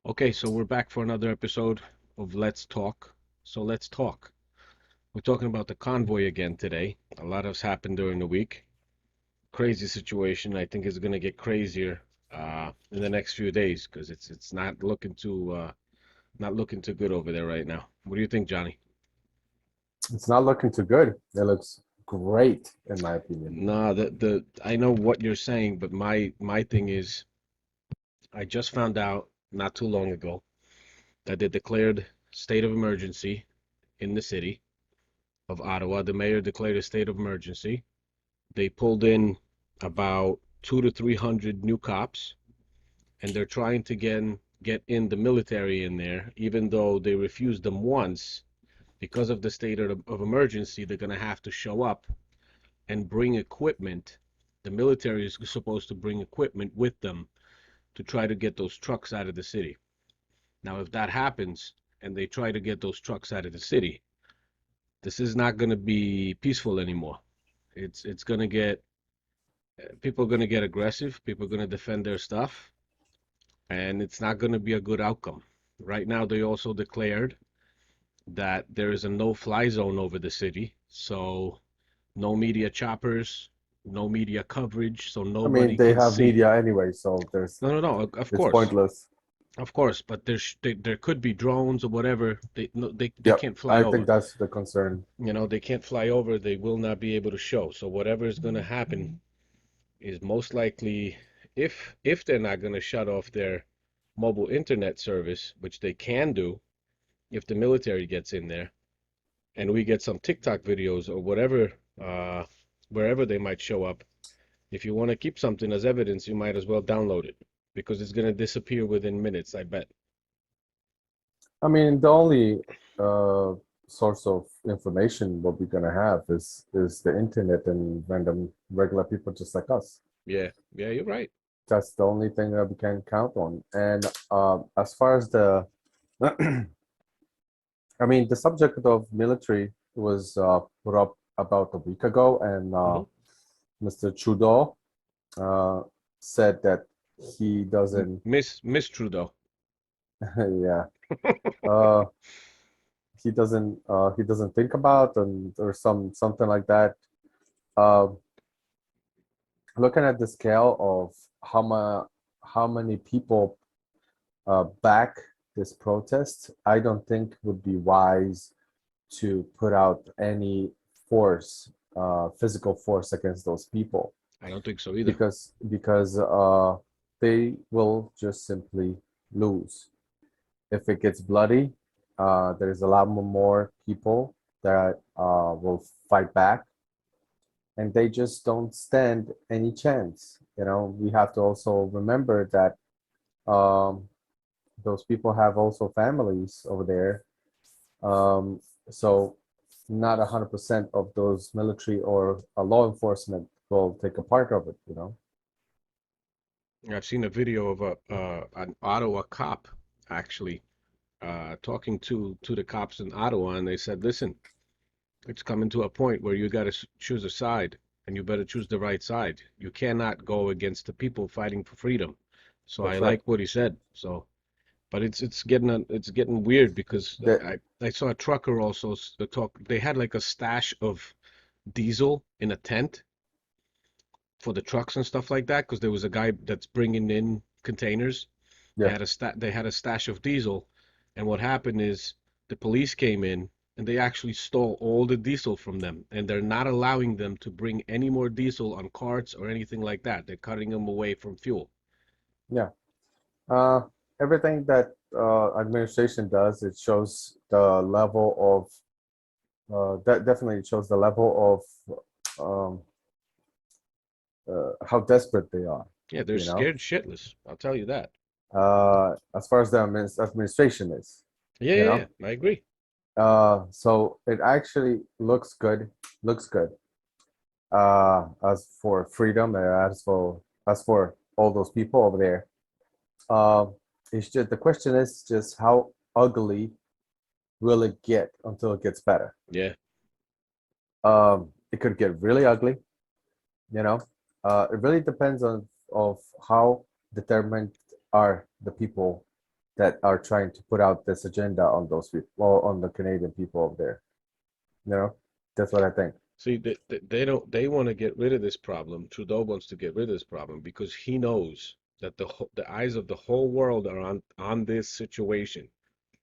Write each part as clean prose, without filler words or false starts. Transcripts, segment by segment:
Okay, so we're back for another episode of Let's Talk. So let's talk. We're talking about the convoy again today. A lot has happened during the week. Crazy situation. I think it's going to get crazier in the next few days because it's not looking too good over there right now. What do you think, Johnny? It's not looking too good. It looks great, in my opinion. Nah, the I know what you're saying, but my thing is I just found out not too long ago that they declared state of emergency in the city of Ottawa. The mayor declared a state of emergency. They pulled in about 200 to 300 new cops, and they're trying to get in the military in there, even though they refused them once because of the state of emergency. They're going to have to show up and bring equipment. The military is supposed to bring equipment with them to try to get those trucks out of the city. Now, if that happens and they try to get those trucks out of the city, this is not going to be peaceful anymore. It's going to get people are going to get aggressive. People are going to defend their stuff, and it's not going to be a good outcome. Right now, they also declared that there is a no-fly zone over the city, so no media choppers, no media coverage, so I mean, nobody they can have see. media anyway, so there's No, no, no. it's pointless. Of course, but there could be drones or whatever. They no, they Yep, can't fly I think over. that's the concern. They can't fly over. They will not be able to show. So whatever is going to happen is most likely if they're not going to shut off their mobile internet service, which they can do if the military gets in there and we get some TikTok videos or whatever, wherever they might show up. If you want to keep something as evidence, you might as well download it because it's going to disappear within minutes, I bet. I mean, the only uh, source of information what we're gonna have is the internet and random regular people just like us. Yeah, yeah, you're right. That's the only thing that we can count on. And as far as the, I mean, the subject of military was put up about a week ago, and Hmm. Mr. Trudeau uh, said that he doesn't, Miss Trudeau. yeah, uh, he doesn't think about and or something like that. Uh, Looking at the scale of how many people back this protest, I don't think would be wise to put out any force, physical force against those people I don't think so either. because they will just simply lose. If it gets bloody, there's a lot more people that will fight back, and they just don't stand any chance. You know, we have to also remember that um, those people have also families over there. Um, so not 100% of those military or law enforcement will take a part of it, you know? I've seen a video of a an Ottawa cop actually talking to the cops in Ottawa, and they said, "Listen, it's coming to a point where you got to choose a side, and you better choose the right side. You cannot go against the people fighting for freedom." So I That's right. like what he said. But it's getting weird because That, I saw a trucker also talk. They had like a stash of diesel in a tent for the trucks and stuff like that because there was a guy that's bringing in containers. yeah, They had a stash of diesel, and what happened is the police came in and they actually stole all the diesel from them, and they're not allowing them to bring any more diesel on carts or anything like that. They're cutting them away from fuel. yeah. Uh, Everything that administration does, it shows the level that definitely shows the level of how desperate they are, Yeah, they're you know? scared shitless. I'll tell you that. As far as the administration is, Yeah, you yeah, know? yeah. I agree. So it actually looks good. As for freedom, and as for all those people over there, uh, it's just the question is just how ugly will it get until it gets better? Yeah. It could get really ugly, you know. It really depends on of how determined are the people that are trying to put out this agenda on those people, well, on the Canadian people over there. You know, that's what I think. See, they don't they want to get rid of this problem. Trudeau wants to get rid of this problem because he knows that the eyes of the whole world are on this situation.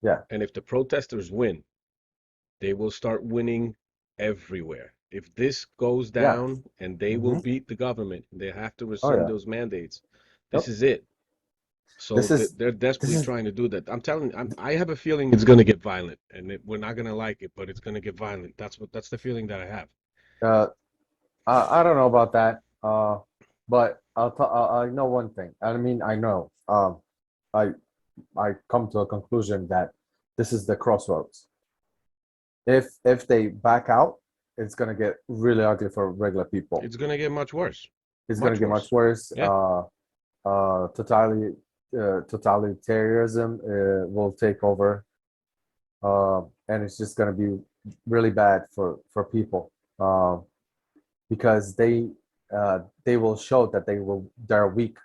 Yeah, And if the protesters win, they will start winning everywhere. If this goes yeah. down and they will Hmm. beat the government, they have to Oh rescind yeah. those mandates. This Yep. is it. So This is they're this desperately is trying to do that. I'm telling you, I have a feeling it's going to get violent, and we're not going to like it, but it's going to get violent. That's the feeling that I have. uh I don't know about that. But I know one thing. I mean, I know. I I come to a conclusion that this is the crossroads. If they back out, it's gonna get really ugly for regular people. It's going to get much worse, It's gonna much get much worse. worse. Yeah, Totalitarianism will take over, and it's just gonna be really bad for people, because they will show that they're weak,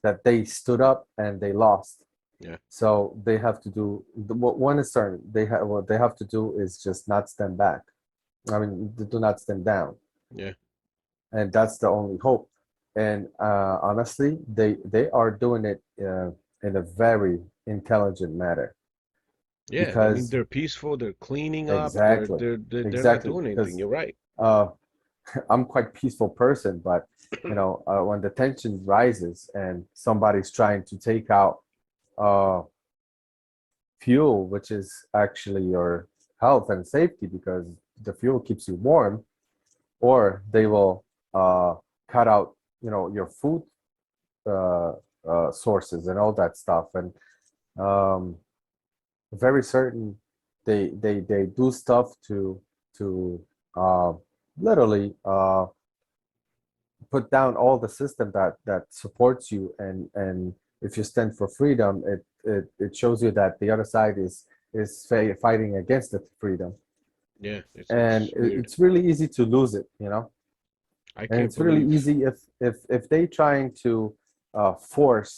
that they stood up and they lost. yeah, So they have to do one is certain. What they have to do is just not stand back. I mean, do not stand down, yeah, and that's the only hope. And honestly, they are doing it in a very intelligent manner, yeah. I mean, because they're peaceful. They're cleaning up. exactly, They're not exactly, doing anything. because You're right. uh, I'm quite peaceful person, but when the tension rises and somebody's trying to take out uh, fuel, which is actually your health and safety, because the fuel keeps you warm, or they will uh, cut out, your food uh, sources and all that stuff, and um, very certain they do stuff to uh, literally put down all the system that supports you, and if you stand for freedom, it shows you that the other side is fighting against the freedom, Yeah, and it's weird. it's really easy to lose it. I And can't it's really believe. easy if they trying to force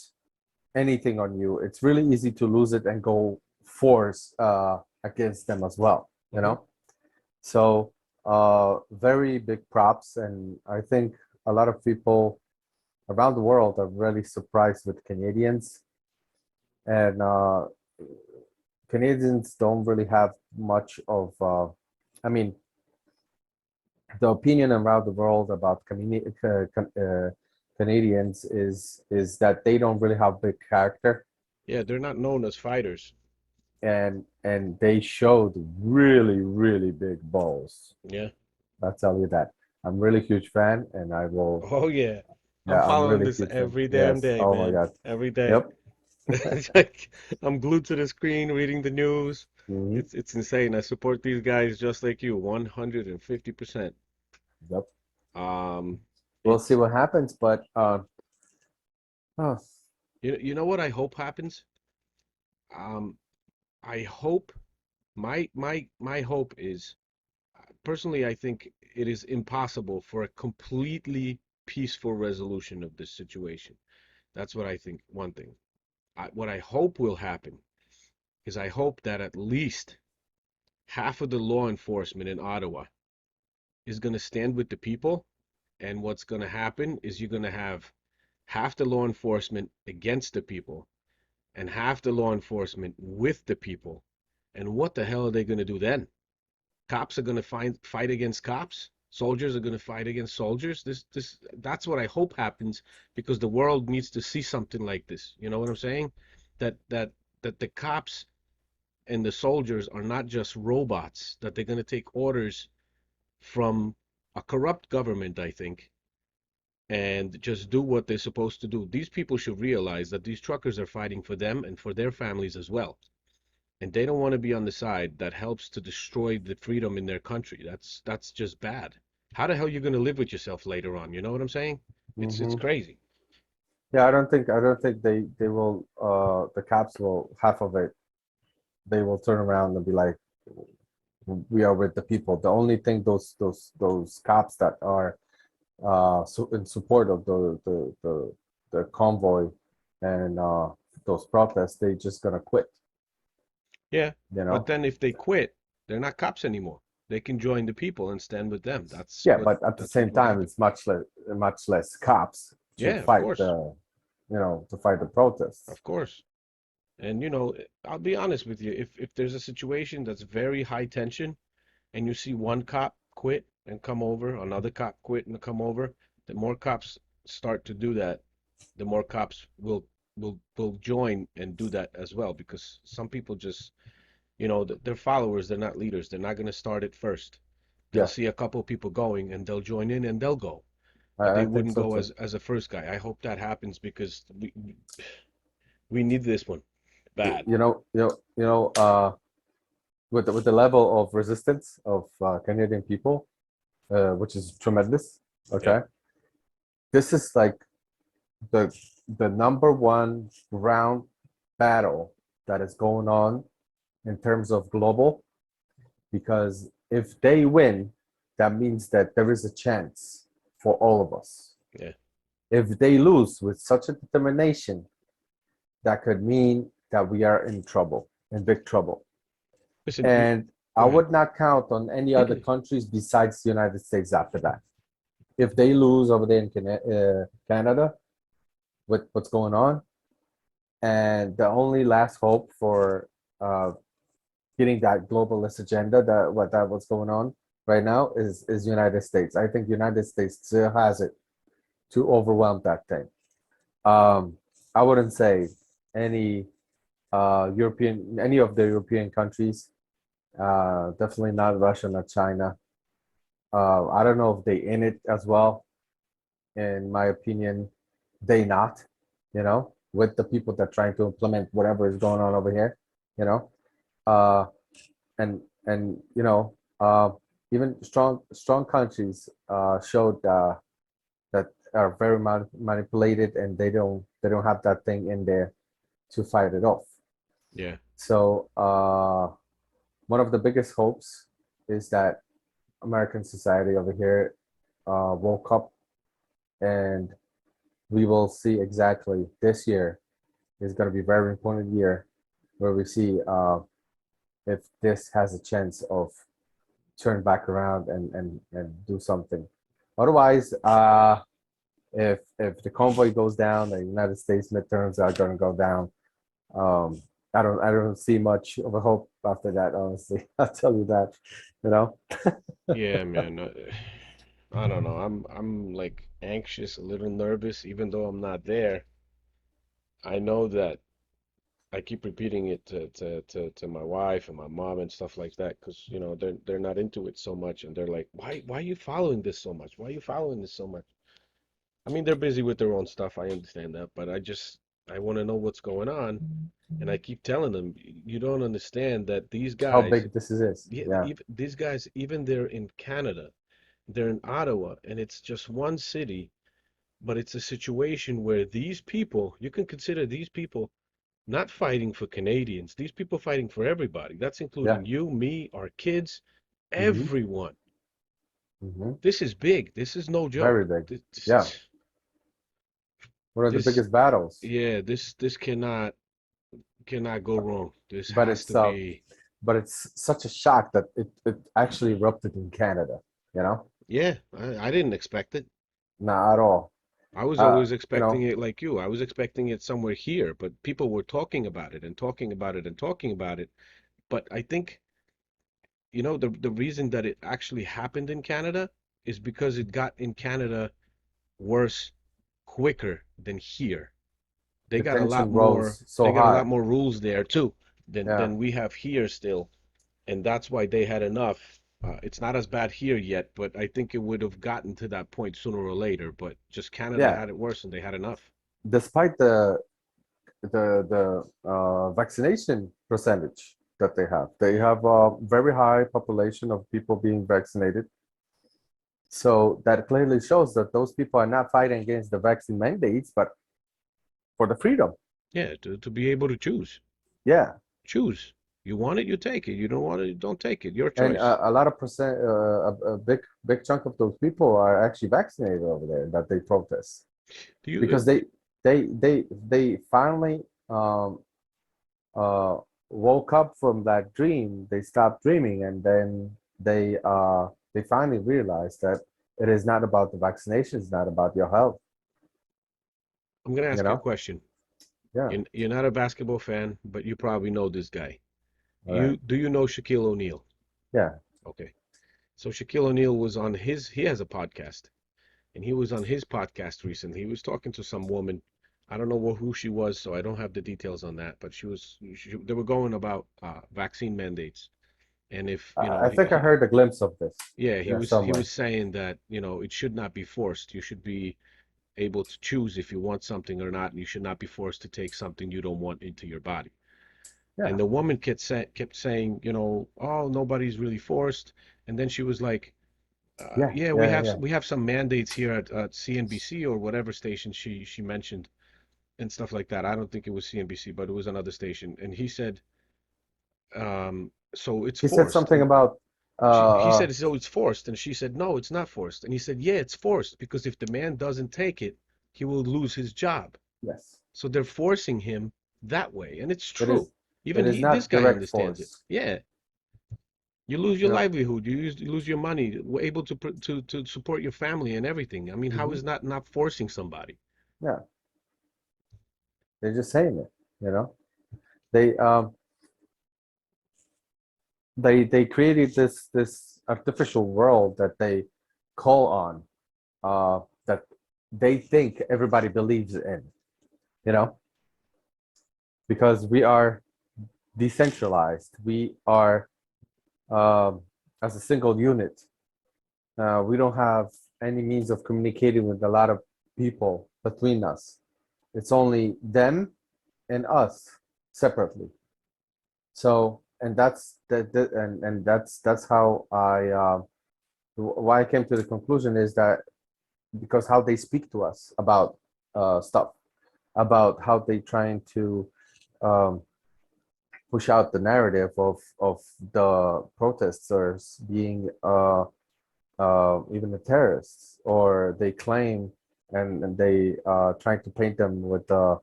anything on you, it's really easy to lose it and go force against them as well, you Mhm. know so very big props, and I think a lot of people around the world are really surprised with Canadians, and Canadians don't really have much of I mean, the opinion around the world about Canadians is that they don't really have big character, Yeah, they're not known as fighters. and they showed really really big balls. Yeah. I'll tell you that. I'm really huge fan, and I will. Oh yeah. I'm Yeah, I'm following really this huge fan. every damn Yes. day, Oh my man. God. Every day. Yep. It's like I'm glued to the screen reading the news. Hmm. It's insane. I support these guys just like you, 150%. Yep. Um, We'll see it's what happens, but oh, you know what I hope happens? Um, I hope my hope is personally I think it is impossible for a completely peaceful resolution of this situation. That's what I think. One thing. What I hope will happen is I hope that at least half of the law enforcement in Ottawa is going to stand with the people. And what's going to happen is you're going to have half the law enforcement against the people and half the law enforcement with the people. And what the hell are they going to do then? Cops are going to fight against cops. Soldiers are going to fight against soldiers. That's what I hope happens because the world needs to see something like this. You know what I'm saying? That that that the cops and the soldiers are not just robots, that they're going to take orders from a corrupt government, I think, and just do what they're supposed to do. These people should realize that these truckers are fighting for them and for their families as well. And they don't want to be on the side that helps to destroy the freedom in their country. That's just bad. How the hell are you going to live with yourself later on? You know what I'm saying? It's hmm. crazy. Yeah, I don't think they will the cops will half of it, they will turn around and be like, we are with the people. The only thing those cops that are in support of the convoy and those protests, they just gonna quit, Yeah, you but know? then if they quit, they're not cops anymore. They can join the people and stand with them. Yeah, but at the That's what same would time, happen. it's much less cops to Yeah, of fight course, to fight the protests. of course. And I'll be honest with you. If there's a situation that's very high tension, and you see one cop quit and come over, another cop quit and come over, the more cops start to do that, the more cops will join and do that as well because some people just, they're followers, they're not leaders. They're not going to start it first. They'll Yeah, see a couple people going and they'll join in and they'll go, but I they think wouldn't so go too. as a first guy. I hope that happens because we need this one bad. With the level of resistance of Canadian people, which is tremendous. Yeah, Okay, this is like the the number one ground battle that is going on in terms of global, because if they win, that means that there is a chance for all of us. yeah. If they lose with such a determination, that could mean that we are in trouble, in big trouble. Listen, And I go ahead. would not count on any other countries besides the United States after that. If they lose over there in Canada with what's going on, and the only last hope for uh, getting that globalist agenda, that what's going on right now, is United States. I think United States still has it to overwhelm that thing. I wouldn't say any any of the European countries, definitely not Russia, not China. I don't know if they in it as well. In my opinion, they not, with the people that are trying to implement whatever is going on over here, you know. Uh, and even strong countries showed that are very manipulated, and they don't have that thing in there to fight it off. Yeah, So one of the biggest hopes is that American society over here woke up, and we will see exactly this year is going to be a very important year where we see if this has a chance of turn back around and do something. Otherwise, if the convoy goes down, the United States midterms are going to go down. Um, I don't see much of a hope after that. Honestly, I'll tell you that. You know. yeah, man. I don't know. I'm like anxious, a little nervous, even though I'm not there. I know that I keep repeating it to my wife and my mom and stuff like that because they're not into it so much and they're like, why are you following this so much? Why are you following this so much? I mean, they're busy with their own stuff. I understand that, but I want to know what's going on, and I keep telling them, you don't understand that these How guys, big this is? yeah, Yeah, even these guys, even they're in Canada, they're in Ottawa, and it's just one city, but it's a situation where these people, you can consider these people not fighting for Canadians. These people fighting for everybody. That's yeah. including you, me, our kids, Mm-hmm. everyone. Mm-hmm. This is big. This is no Very joke. big. This, Yeah, one of the this, biggest battles. yeah, this cannot go wrong. This But has it's to be, such a shock that it actually erupted in Canada. You know, yeah, I didn't expect it. not at all. I was Uh, always you expecting know, it like you. I was expecting it somewhere here, but people were talking about it and talking about it and talking about it. But I think, the reason that it actually happened in Canada is because it got in Canada worse quicker than here. They the got a lot tension more rose they so got a lot high. more rules there too than Yeah, we have here still. And that's why they had enough. It's not as bad here yet, but I think it would have gotten to that point sooner or later. But just Canada yeah. had it worse and they had enough. Despite the vaccination percentage that they have a very high population of people being vaccinated. So that clearly shows that those people are not fighting against the vaccine mandates, but for the freedom. Yeah, to be able to choose. Yeah, Choose. You want it, you take it. You don't want it, you don't take it. Your and choice. a lot of percent, a big chunk of those people are actually vaccinated over there that they protest Do you because they finally um, uh, woke up from that dream, they stopped dreaming, and then they finally realized that it is not about the vaccination, it's not about your health. I'm gonna You ask you a know? question. Yeah. You're not a basketball fan, but you probably know this guy. All right. Do you know Shaquille O'Neal? Yeah. Okay. So Shaquille O'Neal was on he has a podcast, and he was on his podcast recently. He was talking to some woman. I don't know who she was, so I don't have the details on that, but they were going about vaccine mandates. And if, I think I heard a glimpse of this. yeah, Yeah, he somewhere. was saying that, it should not be forced. You should be able to choose if you want something or not, and you should not be forced to take something you don't want into your body. Yeah. And the woman kept saying, oh, nobody's really forced. And then she was like, Yeah. yeah, we Yeah. have Yeah. we have some mandates here at CNBC or whatever station she mentioned and stuff like that. I don't think it was CNBC, but it was another station. And he said, so it's He said forced. something And about he uh said, so it's forced. And she said, no, it's not forced. And he said, yeah, it's forced because if the man doesn't take it, he will lose his job. yes. So they're forcing him that way. And it's It is true. Even it is this not guy direct understands it. force. Yeah. You lose You your know. livelihood. You lose your money. We're able to support your family and everything. I mean, how Hmm. is that not forcing somebody? Yeah. They're just saying it, you know. They they created this artificial world that they call on that they think everybody believes in, you know, because we are decentralized. We are um, as a single unit. We don't have any means of communicating with a lot of people between us. It's only them and us separately. So, and that's how why I came to the conclusion is that because how they speak to us about stuff, about how they trying to um, push out the narrative of the protesters being even the terrorists, or they claim and they trying to paint them with the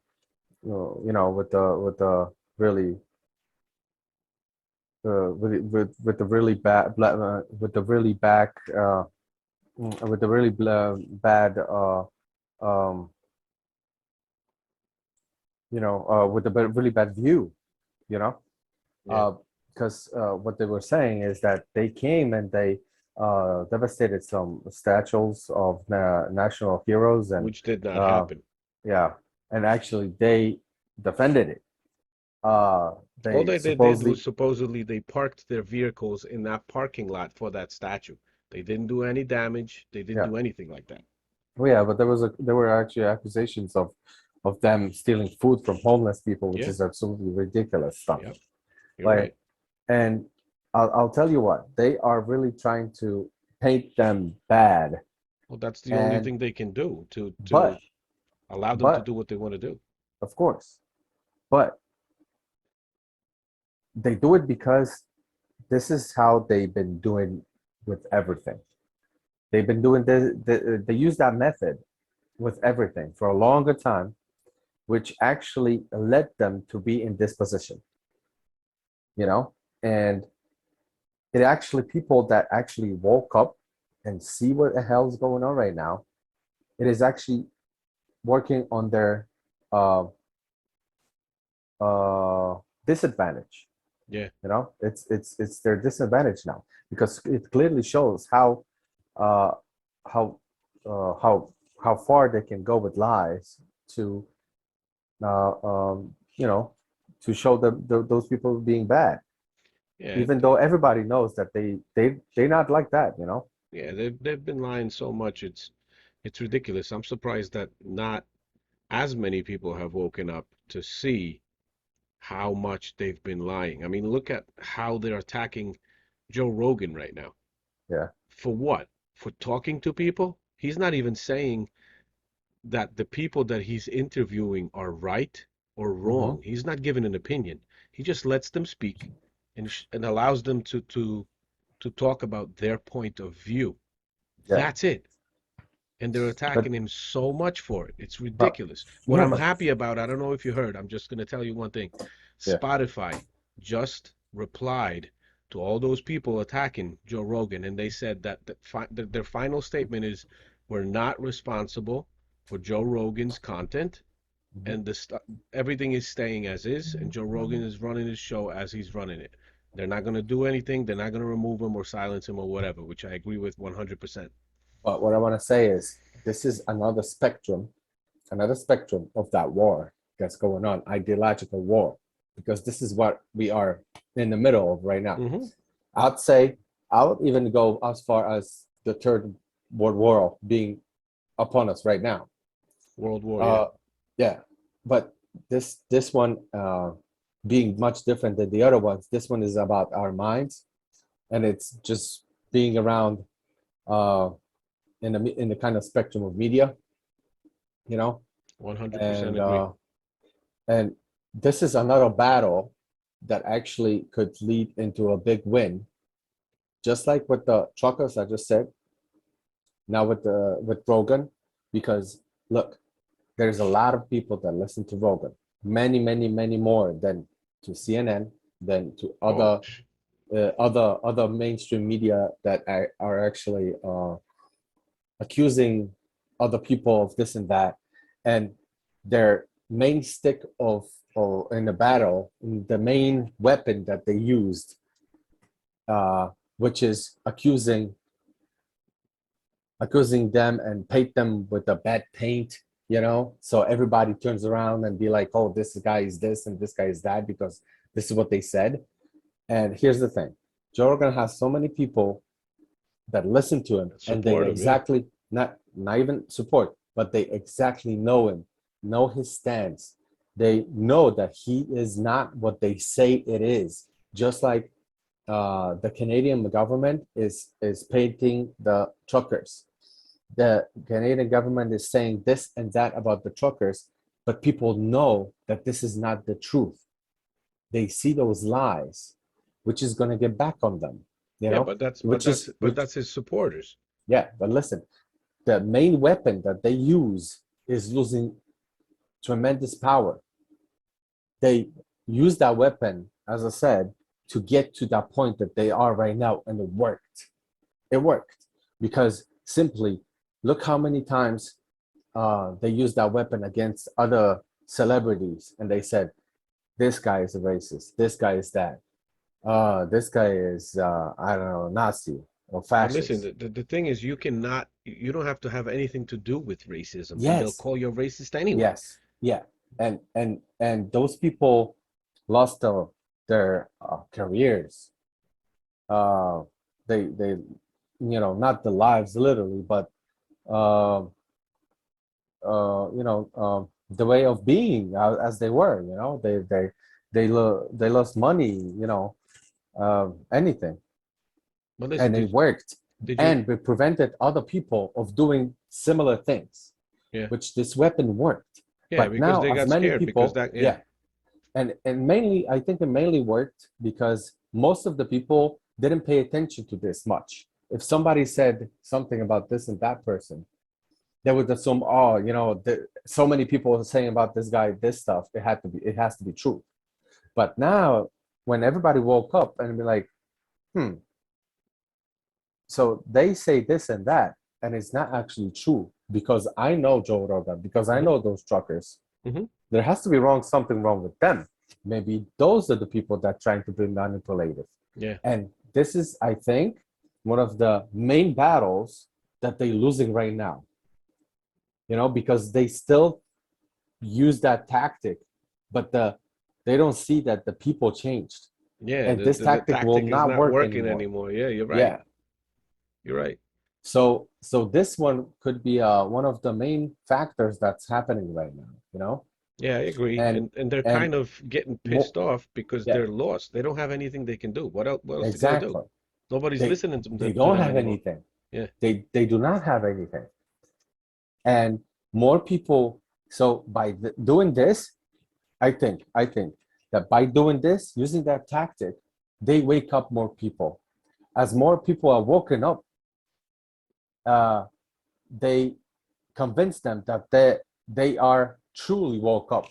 with the really with the really with the really with the really bad um with the really bad view, you know, Yeah, because what they were saying is that they came and they devastated some statues of national heroes, and which did not uh, happen. yeah, and actually they defended it. Uh, All they that they did was supposedly, supposedly they parked their vehicles in that parking lot for that statue. They didn't do any damage. They didn't yeah, do anything like that. well, yeah, but there were actually accusations of them stealing food from homeless people, which Yeah, is absolutely ridiculous stuff. yeah, you're Like, right. and I'll tell you what, they are really trying to paint them bad, Well, that's the only and thing they can do to but allow them to but do what they want to do. of course, but they do it because this is how they've been doing with everything. They've been doing this. They use that method with everything for a longer time, which actually led them to be in this position. You know, and it actually people that actually woke up and see what the hell is going on right now. It is actually working on their uh, uh, disadvantage. Yeah, You know, it's their disadvantage now because it clearly shows uh, how how far they can go with lies to you know, to show those people being bad, yeah, even though everybody knows that they not like that, you know. yeah. They've been lying so much. It's ridiculous. I'm surprised that not as many people have woken up to see how much they've been lying. I mean, look at how they're attacking Joe Rogan right now. Yeah. For what? For talking to people? He's not even saying that the people that he's interviewing are right or Hmm. wrong. He's not giving an opinion. He just lets them speak and allows them to talk about their point of view. Yeah. That's it. and they're But attacking him so much for it. It's but ridiculous. What yeah, I'm but happy about, I don't know if you heard, I'm just going to tell you one thing. yeah. Spotify just replied to all those people attacking Joe Rogan, and they said that their final statement is, "We're not responsible for Joe Rogan's content, Mhm. and everything is staying as is, and Joe Rogan is running his show as he's running it. They're not going to do anything. They're not going to remove him or silence him or whatever," which I agree with 100%. But what I want to say is this is another spectrum of that war that's going on, ideological war, because this is what we are in the middle of right now. Hmm. I'd say I would even go as far as the third world war being upon us right now. World War, yeah. Uh, yeah, but this one being much different than the other ones. This one is about our minds, and it's just being around uh, in the kind of spectrum of media, you know, 100% and agree. and this is another battle that actually could lead into a big win, just like with the truckers I just said. Now with Rogan, because look, there's a lot of people that listen to Rogan, many more than to CNN, than to Oh, other mainstream media that are actually accusing other people of this and that, and their main stick of or in the battle, the main weapon that they used, which is accusing them and paint them with a bad paint, so everybody turns around and be like, oh, this guy is this and this guy is that because this is what they said. And here's the thing: Joe Rogan has so many people that listen to him, and they support him, yeah. exactly not even support, but they exactly know him, know his stance. They know that he is not what they say it is. Just like the Canadian government is painting the truckers. The Canadian government is saying this and that about the truckers, but people know that this is not the truth. They see those lies, which is going to get back on them, Yeah, but that's but which that's is but which. that's his supporters. Yeah, but listen, the main weapon that they use is losing tremendous power. They use that weapon, as I said, to get to that point that they are right now, and it worked. It worked because simply look how many times they used that weapon against other celebrities, and they said, "This guy is a racist. This guy is that. This guy is I don't know, Nazi or But listen, fascist." the thing is, you don't have to have anything to do with racism, and they'll Yes, call you a racist anyway. yes, yeah, and those people lost their careers. Uh, they not the lives literally, but uh, the way of being as they were. They lost money. Anything, But listen, and it worked, did you? and we prevented other people of doing similar things, Yeah, which this weapon worked. yeah, But because now, they as got many scared because people, that, yeah. yeah, and mainly I think it mainly worked because most of the people didn't pay attention to this much. If somebody said something about this and that person, they would assume, oh, so many people are saying about this guy this stuff, it has to be true. But now, when everybody woke up and be like, hmm, so they say this and that, and it's not actually true, because I know Joe Rogan, because I Hmm. know those truckers. Hmm. There has to be something wrong with them. Maybe those are the people that are trying to be manipulative. Yeah, And this is, I think, one of the main battles that they're losing right now. Because they still use that tactic, but they don't see that the people changed, yeah. and The, this the the tactic will tactic is not not work working anymore. anymore. Yeah, you're right. Yeah. You're right. So this one could be one of the main factors that's happening right now. Yeah, I agree. And And they're and kind of getting more, pissed off because yeah, they're lost. They don't have anything they can do. What else they gonna do? exactly. Nobody's They listening they to don't them have anymore. anything. Yeah. They do not have anything. And more people. So by doing this, I think that by doing this, using that tactic, they wake up more people. As more people are woken up, uh, they convince them that they are truly woke up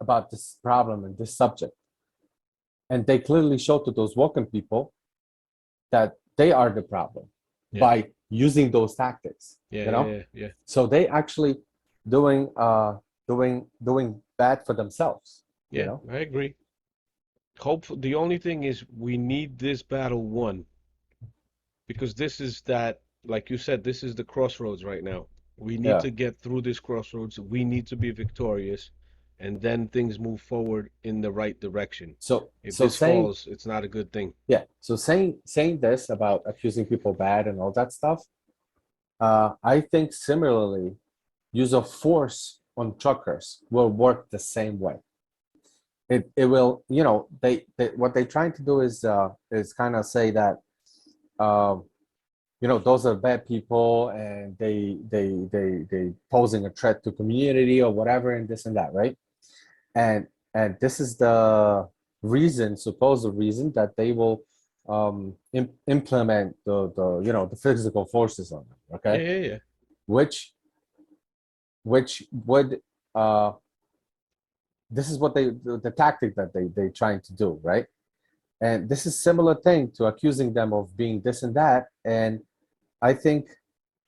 about this problem and this subject, and they clearly show to those woken people that they are the problem Yeah. by using those tactics. Yeah. You know, Yeah. Yeah. so they actually doing bad for themselves. You Yeah. know, I agree. Hope the only thing is we need this battle won because this is that, like you said, this is the crossroads right now. We need yeah. to get through this crossroads. We need to be victorious, and then things move forward in the right direction. So If so this saying falls, it's not a good thing. yeah, so saying this about accusing people bad and all that stuff, I think similarly, use of force on truckers will work the same way. It will, you know, they what they're trying to do is kind of say that um, you know, those are bad people and they posing a threat to community or whatever and this and that, right? And this is the reason, supposed reason that they will implement the you know the physical forces on them, Yeah, okay? yeah, yeah. Which would this is what the tactic that they trying to do, right? And this is similar thing to accusing them of being this and that, and I think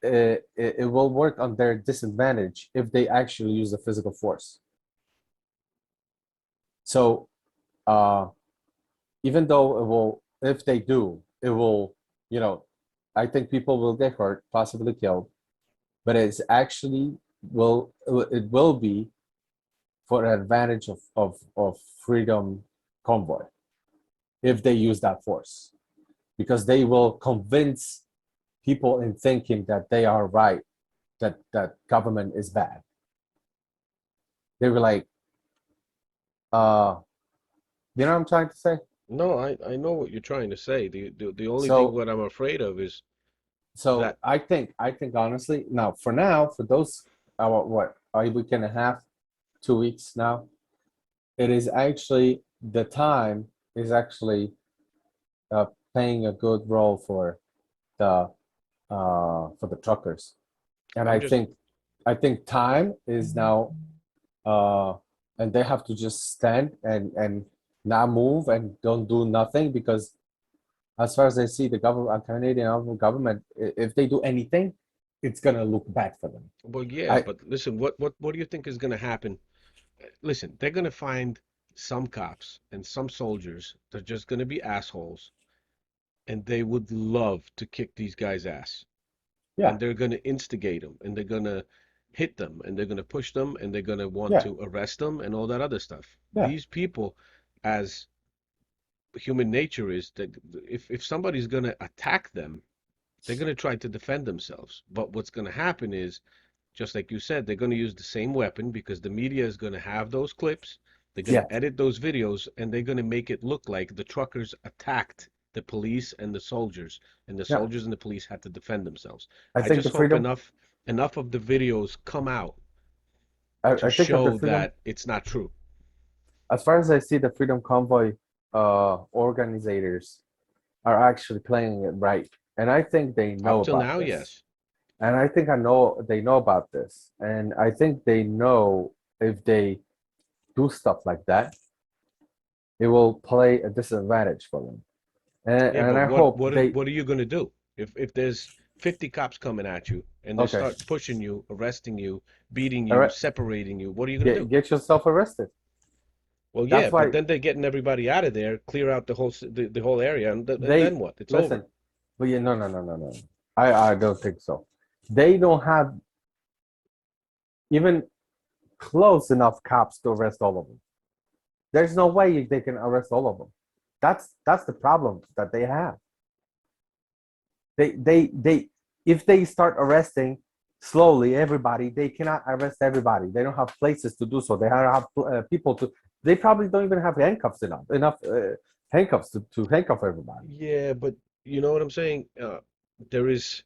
it will work on their disadvantage if they actually use the physical force. So uh, even though it will, if they do, it will, you know, I think people will get hurt, possibly killed, but it's actually it will be for an advantage of freedom convoy if they use that force because they will convince people in thinking that they are right, that government is bad. They were like, uh, you know what I'm trying to say? No, I know what you're trying to say. The only thing So what I'm afraid of is so that I think honestly now for those what a week and a half, 2 weeks now, it is actually the time is actually uh, playing a good role the for the truckers, and I'm just I think time is now uh, and they have to just stand and not move and don't do nothing because as far as I see the government Canadian government if they do anything it's gonna look bad for them. well, yeah, I but listen, what do you think is going to happen? Listen, they're going to find some cops and some soldiers. They're just going to be assholes, and they would love to kick these guys' ass. yeah And they're going to instigate them, and they're going to hit them, and they're going to push them, and they're going to want yeah to arrest them, and all that other stuff. yeah These people, as human nature is, that if somebody's going to attack them, they're going to try to defend themselves. But what's going to happen is, just like you said, they're going to use the same weapon because the media is going to have those clips. They're going yeah to edit those videos and they're going to make it look like the truckers attacked the police and the soldiers, and the yeah. soldiers and the police had to defend themselves. I I think just the hope freedom enough of the videos come out to I think of the show freedom that it's not true. as far as I see the freedom convoy organizers are actually playing it right and I think they know Up till about now, this. yes. And I think I know they know about this. And I think they know if they do stuff like that, it will play a disadvantage for them. Yeah, And but I what hope what are, they what are you going to do if there's 50 cops coming at you and they okay. start pushing you, arresting you, beating All you, right. separating you? What are you going to do? Get yourself arrested. Well, yeah, That's but why then they're getting everybody out of there, clear out the whole area, and they then what? It's over. listen. But yeah, no. I don't think so. They don't have even close enough cops to arrest all of them. There's no way they can arrest all of them. That's the problem that they have. They if they start arresting slowly everybody, they cannot arrest everybody. They don't have places to do so. They have people to. They probably don't even have handcuffs enough handcuffs to handcuff everybody. Yeah, but you know what I'm saying? There is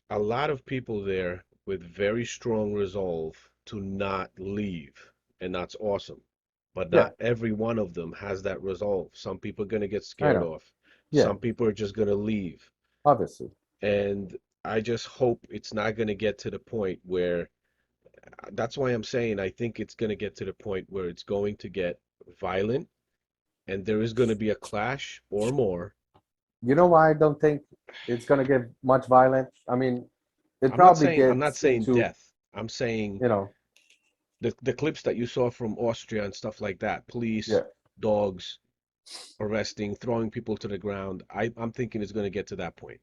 a lot of people there with very strong resolve to not leave, and that's awesome. But Yeah, not every one of them has that resolve. Some people are going to get I scared know. off. Yeah, Some people are just going to leave. obviously. And I just hope it's not going to get to the point where that's why I'm saying I think it's going to get to the point where it's going to get violent and there is going to be a clash or more. You know why I don't think it's gonna get much violent? I mean, it probably I'm not gets saying into, death. I'm saying you know, the clips that you saw from Austria and stuff like that, police, yeah, dogs arresting, throwing people to the ground. I'm thinking it's going to get to that point.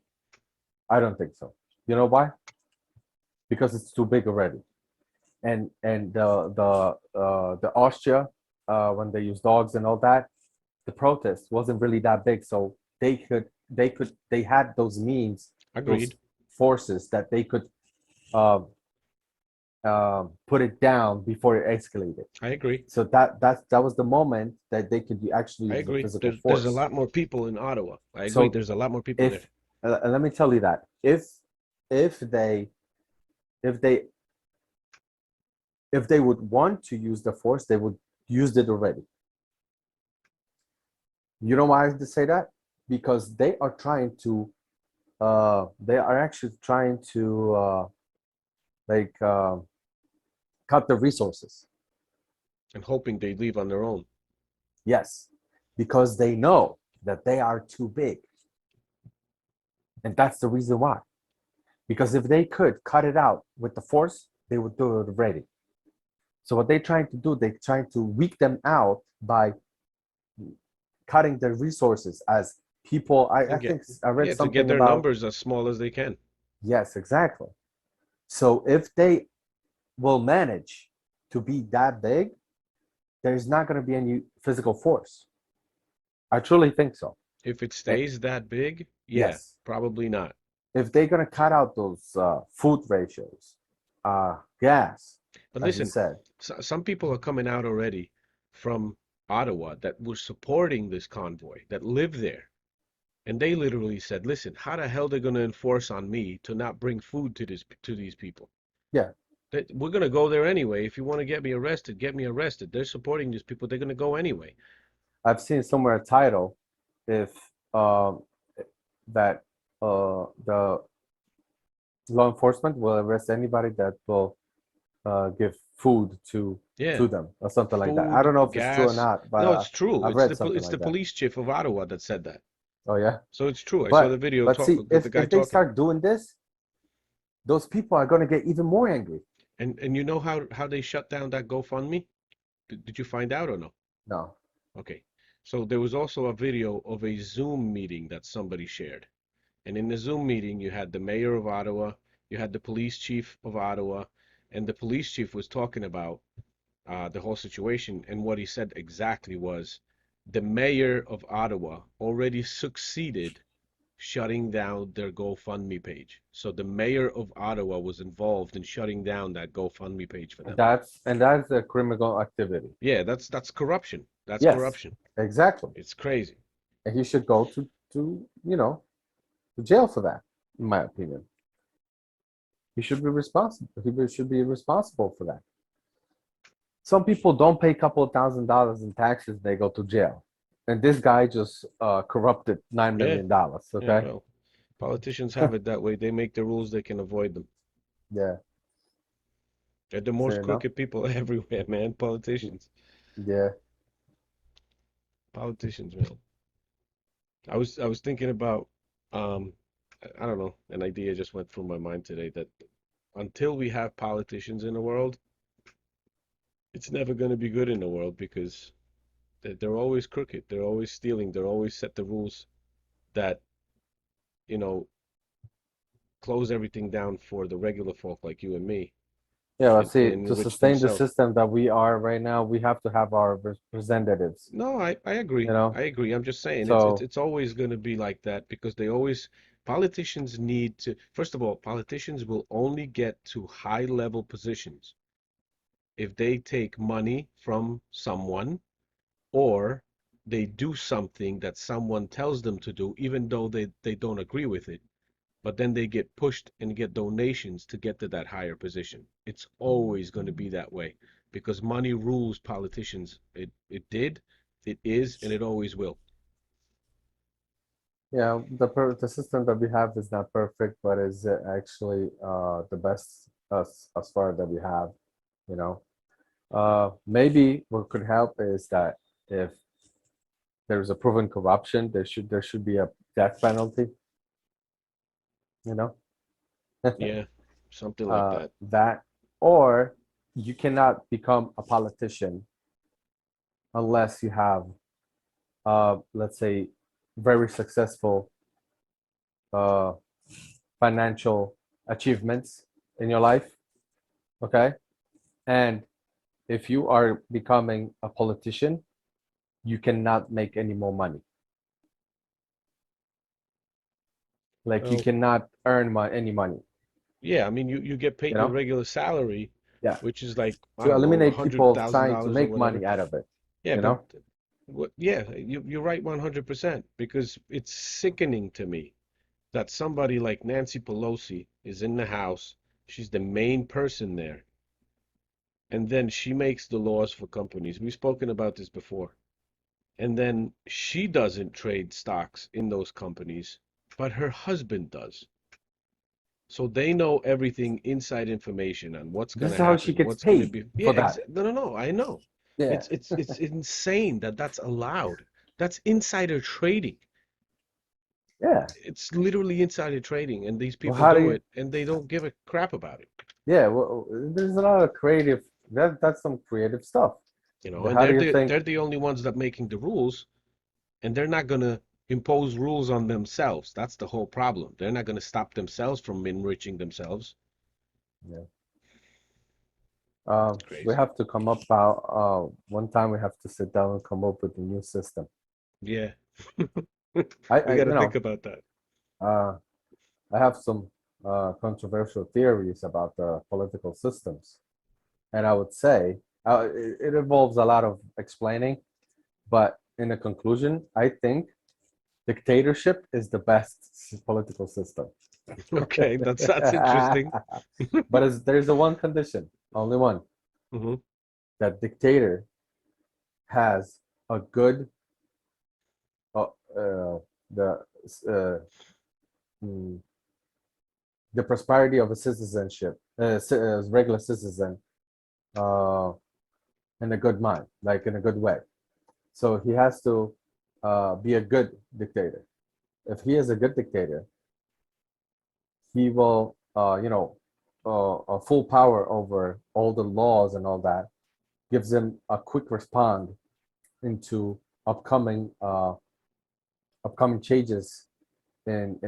I don't think so. You know why? Because it's too big already. And the Austria, when they use dogs and all that, the protest wasn't really that big, so they had those means, those Agreed. forces that they could uh, put it down before it escalated. I agree. So that was the moment that they could actually I use the agree. physical There's a force. lot more people in Ottawa. I agree. So There's a lot more people there. if let me tell you that if they if they if they would want to use the force, they would use it already. You know why I say that? Because they are trying to they are actually trying to like cut the resources. And hoping they leave on their own. Yes, because they know that they are too big, and that's the reason why. Because if they could cut it out with the force, they would do it already. So what they're trying to do, they're trying to weak them out by cutting their resources as people. I And get think I read yeah, to get something their about, numbers as small as they can. yes, exactly. So if they will manage to be that big, there's not going to be any physical force. I truly think so. If it Eh, stays that big, yeah, yes, probably not. if they're going to cut out those food ratios, gas, But as you listen, said, some people are coming out already from Ottawa that were supporting this convoy, that live there. And they literally said, listen, how the hell they're going to enforce on me to not bring food to these people? yeah, We're going to go there anyway. If you want to get me arrested, get me arrested. They're supporting these people. They're going to go anyway. I've seen somewhere a title if um, that the law enforcement will arrest anybody that will give food Yeah. to them or something like that. I Food, don't know if it's true or gas. not, but No, it's true. I've read something It's the like that. police chief of Ottawa that said that. Oh yeah, So it's true. I saw the but video but see, the guy if they talking. start doing this, those people are going to get even more angry. And you know how they shut down that GoFundMe? Did you find out or no? No, Okay. So there was also a video of a Zoom meeting that somebody shared. And in the Zoom meeting, you had the mayor of Ottawa, you had the police chief of Ottawa, and the police chief was talking about the whole situation. And what he said exactly was the mayor of Ottawa already succeeded shutting down their GoFundMe page. So the mayor of Ottawa was involved in shutting down that GoFundMe page for them. that's a criminal activity. Yeah, that's corruption. That's Yes, corruption. exactly, It's crazy. and he should go to to jail for that. In my opinion, he should be responsible. He should be responsible for that. Some people don't pay a couple of $1,000s in taxes, they go to jail. And this guy just corrupted $9 Yeah, million. yeah, Okay. well, politicians have it that way. They make the rules, they can avoid them. Yeah. They're the most Fair enough. crooked people everywhere, man. Politicians. Yeah. Politicians, man. I was thinking about I don't know, an idea just went through my mind today that until we have politicians in the world, it's never going to be good in the world because they're always crooked. They're always stealing. They're always set the rules that, you know, close everything down for the regular folk like you and me Yeah. Let's and see. To enrich sustain the themselves. system that we are right now, we have to have our representatives. No, I You agree. know. I agree. I'm just saying So it's always going to be like that because they always politicians need to first of all, politicians will only get to high level positions if they take money from someone or they do something that someone tells them to do, even though they don't agree with it. But then they get pushed and get donations to get to that higher position. It's always going to be that way because money rules politicians. It did, it is, and it always will. Yeah, the system that we have is not perfect, but is actually the best as far that we have, you know. Maybe what could help is that if there's a proven corruption, there should be a death penalty, you know. Yeah, something like that. That, or you cannot become a politician unless you have, let's say, very successful uh, financial achievements in your life. Okay, and if you are becoming a politician, you cannot make any more money. Like you Well, cannot earn any money. yeah, I mean, you get paid You your know? regular salary, Yeah. which is like, I To don't know, a eliminate hundred people thousand trying to dollars or make whatever. money out of it. Yeah, You but know? what? Yeah, you're right 100% because it's sickening to me that somebody like Nancy Pelosi is in the House. She's the main person there, and then she makes the laws for companies. We've spoken about this before. And then she doesn't trade stocks in those companies, but her husband does. So they know everything, inside information on what's going This is to how she happen, gets what's going to paid be. Yeah, for that. no, no, no. I know. Yeah. It's insane that that's allowed. That's insider trading. Yeah. It's literally insider trading, and these Well, people how do do you? it, and they don't give a crap about it. Yeah. Well, there's a lot of creative. That's some creative stuff. You know, and How do you think? they're the only ones that making the rules, and they're not going to impose rules on themselves. That's the whole problem. They're not going to stop themselves from enriching themselves. Yeah. We Crazy. have to come up out. One time we have to sit down and come up with a new system. Yeah. I We got to you think know, about that. uh, I have some controversial theories about the political systems, and I would say it involves a lot of explaining. But in a conclusion, I think dictatorship is the best political system. Okay, that's interesting. But there's a one condition, only one, Hmm. that dictator has a good uh, the uh, mm, the prosperity of a citizenship, regular citizen, uh, in a good mind, like in a good way. So he has to be a good dictator. If he is a good dictator, he will, full power over all the laws and all that, gives him a quick respond into upcoming upcoming changes in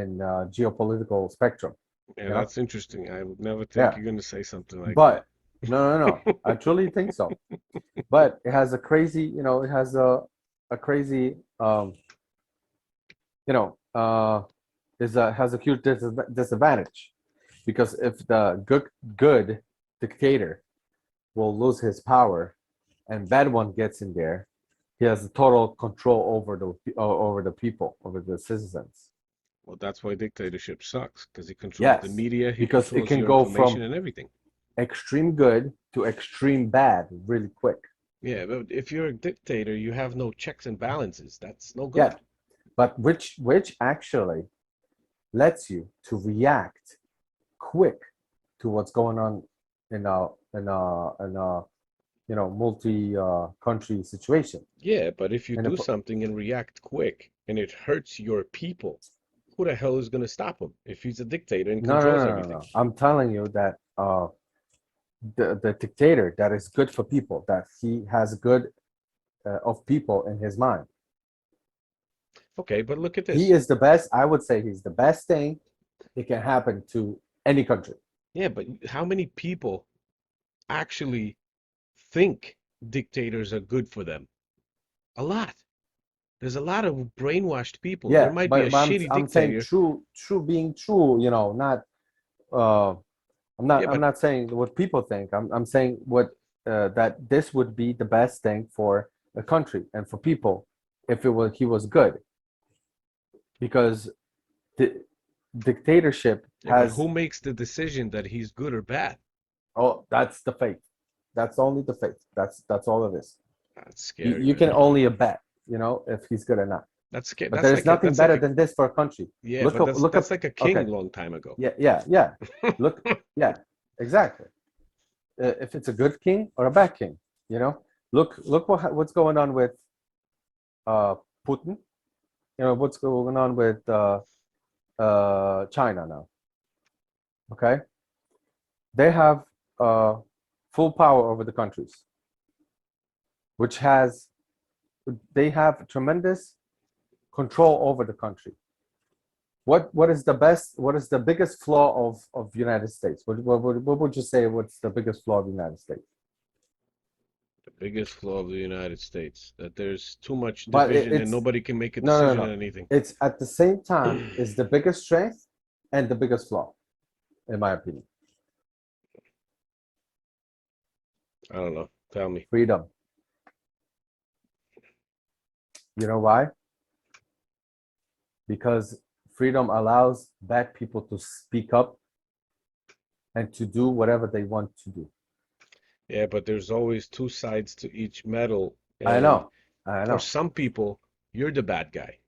geopolitical spectrum. Yeah, You know, that's interesting. I would never think yeah. you're going to say something like that. But no, no, no. I truly think so. But it has a crazy, it has a crazy, you know, is a has a huge disadvantage because if the good dictator will lose his power and bad one gets in there, he has total control over the people, over the citizens. Well, that's why dictatorship sucks, because he controls the Yes, media, he because it controls can your go information from and everything. extreme good to extreme bad really quick. Yeah, but if you're a dictator, you have no checks and balances. That's no Yeah, good. but which actually lets you to react quick to what's going on in a multi country situation. Yeah, but if you And if, do something and react quick and it hurts your people, who the hell is going to stop him if he's a dictator and no, no, controls no, no, everything? no. I'm telling you that the dictator that is good for people, that he has good of people in his mind. Okay, but look at He this. is the best. I would say he's the best thing that can happen to any country. Yeah, but how many people actually think dictators are good for them? A lot. There's a lot of brainwashed people. There Yeah, might be a but shitty I'm saying dictator. true being true. Not. Uh, Yeah, I'm but not saying what people think. I'm saying what that this would be the best thing for a country and for people if it was he was good because the dictatorship yeah, but has who makes the decision that he's good or bad? oh that's the faith. That's only the faith. That's all it is. That's You scary, you man. can only bet if he's good or not. But there That's is like a nothing that's like better a than this for a country. yeah, Look but up, look that's up. like a king Okay, long time ago. yeah, yeah, yeah. Look, yeah, exactly. If it's a good king or a bad king, you know. Look what's going on with uh Putin. You know what's going on with China now. Okay, they have full power over the countries, which has they have tremendous control over the country. What is the best? What is the biggest flaw of United States? What would you say? What's the biggest flaw of the United States? The biggest flaw of the United States, that there's too much But division and it's nobody can make a no, no, decision no. on anything. It's at the same time is the biggest strength and the biggest flaw, in my opinion. I don't know. Tell me. Freedom. You know why? Because freedom allows bad people to speak up and to do whatever they want to do. Yeah, but there's always two sides to each medal, I and know. I for know. some people, you're the bad guy,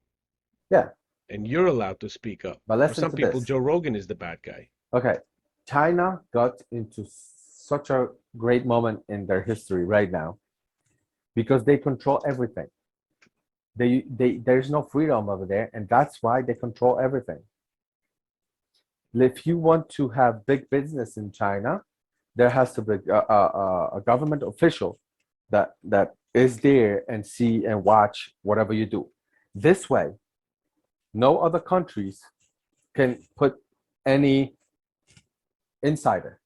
Yeah. and you're allowed to speak up. But For listen some to people, this. Joe Rogan is the bad guy. Okay. China got into such a great moment in their history right now because they control everything. There's no freedom over there, and that's why they control everything. If you want to have big business in China, there has to be a government official that is there and see and watch whatever you do. This way, no other countries can put any insider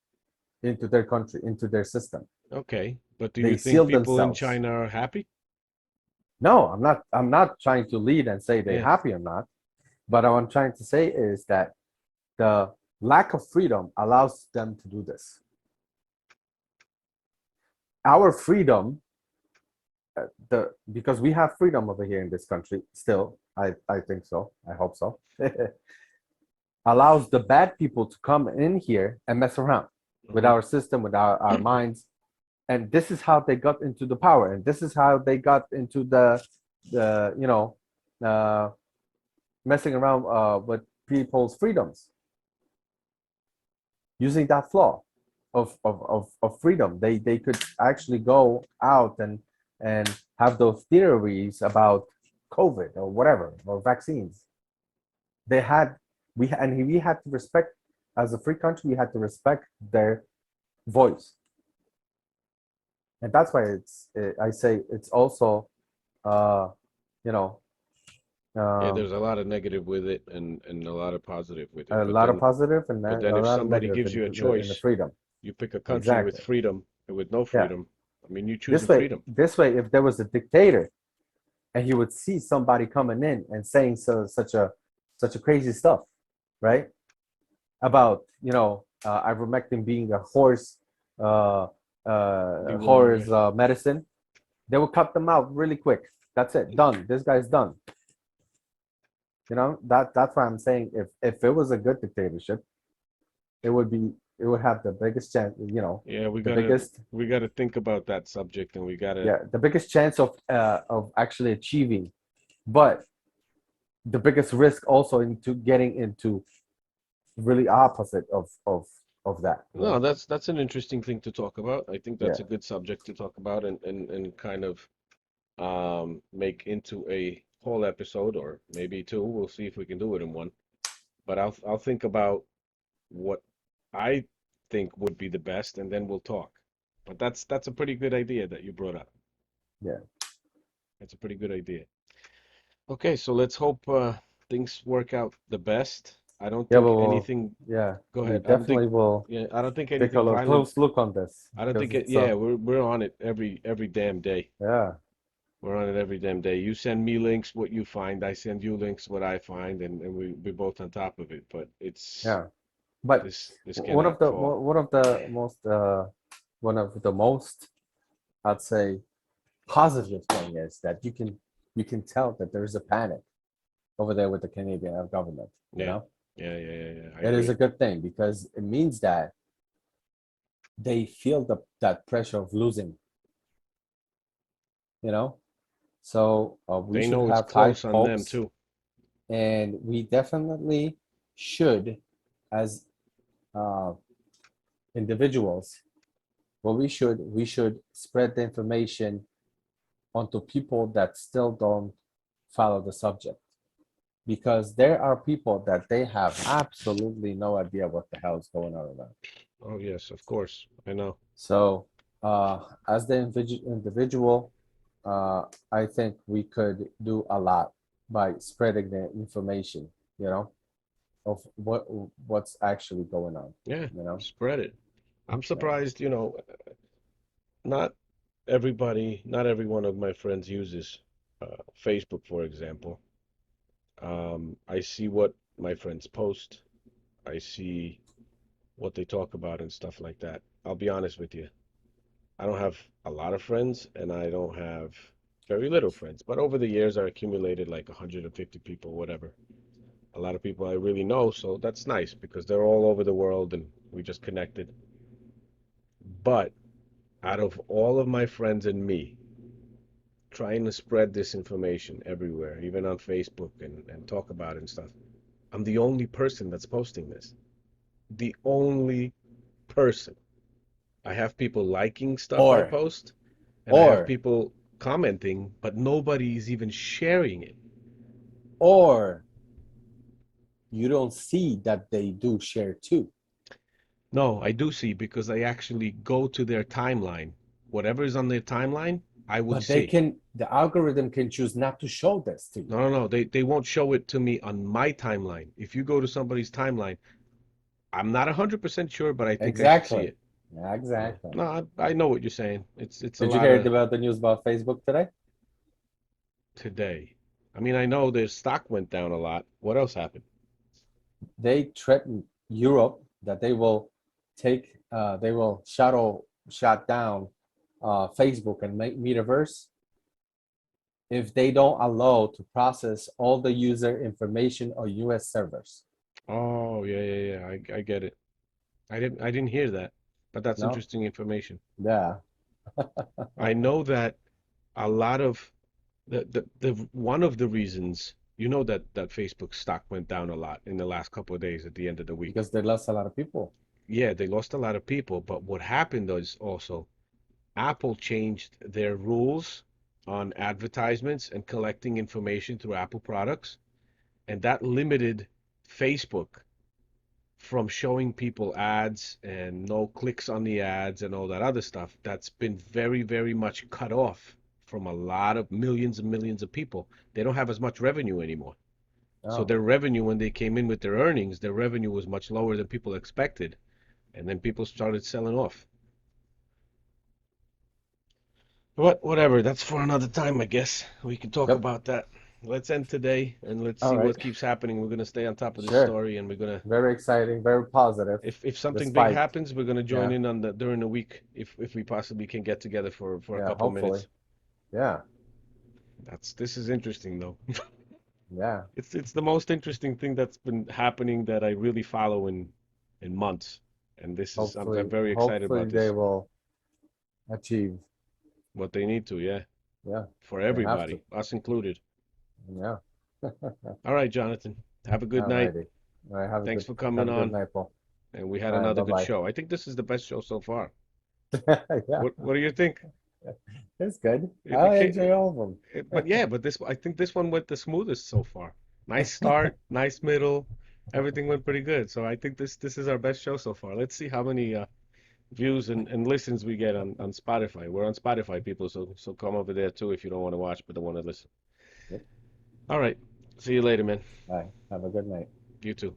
into their country, into their system. Okay, but do you They think seal people in themselves. China are happy? No, I'm not. I'm not trying to lead and say they're Yeah. happy or not. But what I'm trying to say is that the lack of freedom allows them to do this. Our freedom, the because we have freedom over here in this country still. I think so. I hope so. Allows the bad people to come in here and mess around with Hmm. our system, with our minds, and this is how they got into the power, and this is how they got into the uh, messing around with people's freedoms using that flaw of freedom. They could actually go out and have those theories about COVID or whatever or vaccines. They had we had to respect as a free country. We had to respect their voice, and that's why I say it's also uh, you know Yeah, um, there's a lot of negative with it and a lot of positive with it. a lot of positive and But then a if lot of somebody negative gives you a in the choice, freedom. you pick a country with Exactly. freedom and with no Yeah. freedom. I mean, you choose the freedom. This way, if there was a dictator and he would see somebody coming in and saying such a crazy stuff, right? About ivermectin being a uh, He wouldn't, yeah. horse medicine, they would cut them out really quick. That's it, done. This guy's done. That's why I'm saying if it was a good dictatorship, it would have the biggest chance. Yeah, The biggest we gotta think about that subject and we gotta yeah the biggest chance of actually achieving, but the biggest risk also into getting into really opposite of that. no, that's an interesting thing to talk about. I think that's Yeah, a good subject to talk about and kind of make into a whole episode or maybe two. We'll see if we can do it in one. But I'll think about what I think would be the best and then we'll talk. But that's a pretty good idea that you brought up. yeah, That's a pretty good idea. Okay, so let's hope things work out the best. I don't yeah. think But anything, yeah, go we ahead. I don't think, definitely will yeah, I don't think take a anything violent. close look on this I don't because think it, it's yeah, we're on it every damn day. yeah, We're on it every damn day. You send me links, what you find. I send you links, what I find, and we're both on top of it. But it's yeah. But this one of cannot the fall. one of the most I'd say positive thing is that you can tell that there is a panic over there with the Canadian government. Yeah, yeah. I It is agree. a good thing because it means that they feel that pressure of losing. You know, So we They should know it's have high close on them hopes, too. and we definitely should, as uh, individuals, what we should spread the information onto people that still don't follow the subject, because there are people that they have absolutely no idea what the hell is going on around. Oh yes, of course. I know. So, as the individual, I think we could do a lot by spreading the information, you know, of what's actually going on, Yeah, you know. spread it. I'm Yeah. surprised, not not every one of my friends uses Facebook, for example. I see what my friends post. I see what they talk about and stuff like that. I'll be honest with you. I don't have a lot of friends and I don't have very little friends, but over the years I accumulated like 150 people, whatever. A lot of people I really know, so that's nice because they're all over the world and we just connected. But out of all of my friends and me trying to spread this information everywhere, even on Facebook and talk about it and stuff, I'm the only person that's posting this. The only person. I have people liking stuff I Or post, and I have or people commenting, but nobody is even sharing it. or you don't see that they do share too, No, I do see because I actually go to their timeline. Whatever is on their timeline, I would but they see. can the algorithm can choose not to show this to you. No, no, no. They won't show it to me on my timeline. If you go to somebody's timeline, I'm not 100% sure, but I think I should see Exactly. it. Yeah, So, exactly. no, I know what you're saying. It's a Did you lot hear of about the news about Facebook today? today. I mean, I know their stock went down a lot. What else happened? They threatened Europe that they will shut down Facebook and make metaverse if they don't allow to process all the user information on US servers. Oh, yeah, yeah, yeah. I get it. I didn't hear that, but that's No? interesting information. Yeah. I know that a lot of the one of the reasons that Facebook stock went down a lot in the last couple of days at the end of the week. Because they lost a lot of people. Yeah, they lost a lot of people, but what happened was also Apple changed their rules on advertisements and collecting information through Apple products, and that limited Facebook from showing people ads and no clicks on the ads and all that other stuff. That's been very, very much cut off from a lot of millions and millions of people. They don't have as much revenue anymore. So Oh, their revenue, when they came in with their earnings, their revenue was much lower than people expected. And then people started selling off. Whatever, that's for another time, I guess. We can talk yep. about that. Let's end today and let's All see right. what keeps happening. We're gonna stay on top of this Sure. story and we're gonna Very exciting, very positive, if something big despite, happens, we're gonna join yeah, in on the during the week if we possibly can get together for a yeah, couple of hopefully. minutes. Yeah, This is interesting though. yeah. It's the most interesting thing that's been happening that I really follow in months. And this is I'm very excited Hopefully about they this. will achieve. What they need to, yeah, Yeah, for they have to. everybody, us included. Yeah. All right, Jonathan. Have a good All night. righty. All right. Thanks for Have coming a good on. night, Paul. And we had All right. another Bye good bye. show. I think this is the best show so far. Yeah, What do you think? it's good. It, it I can't, enjoy all of them. but yeah, but this I think this one went the smoothest so far. Nice start, nice middle. Everything went pretty good. So I think this is our best show so far. Let's see how many views and listens we get on Spotify. We're on Spotify, people, so come over there too if you don't want to watch but don't want to listen. Yep. All right. See you later, man. Bye. Have a good night. You too.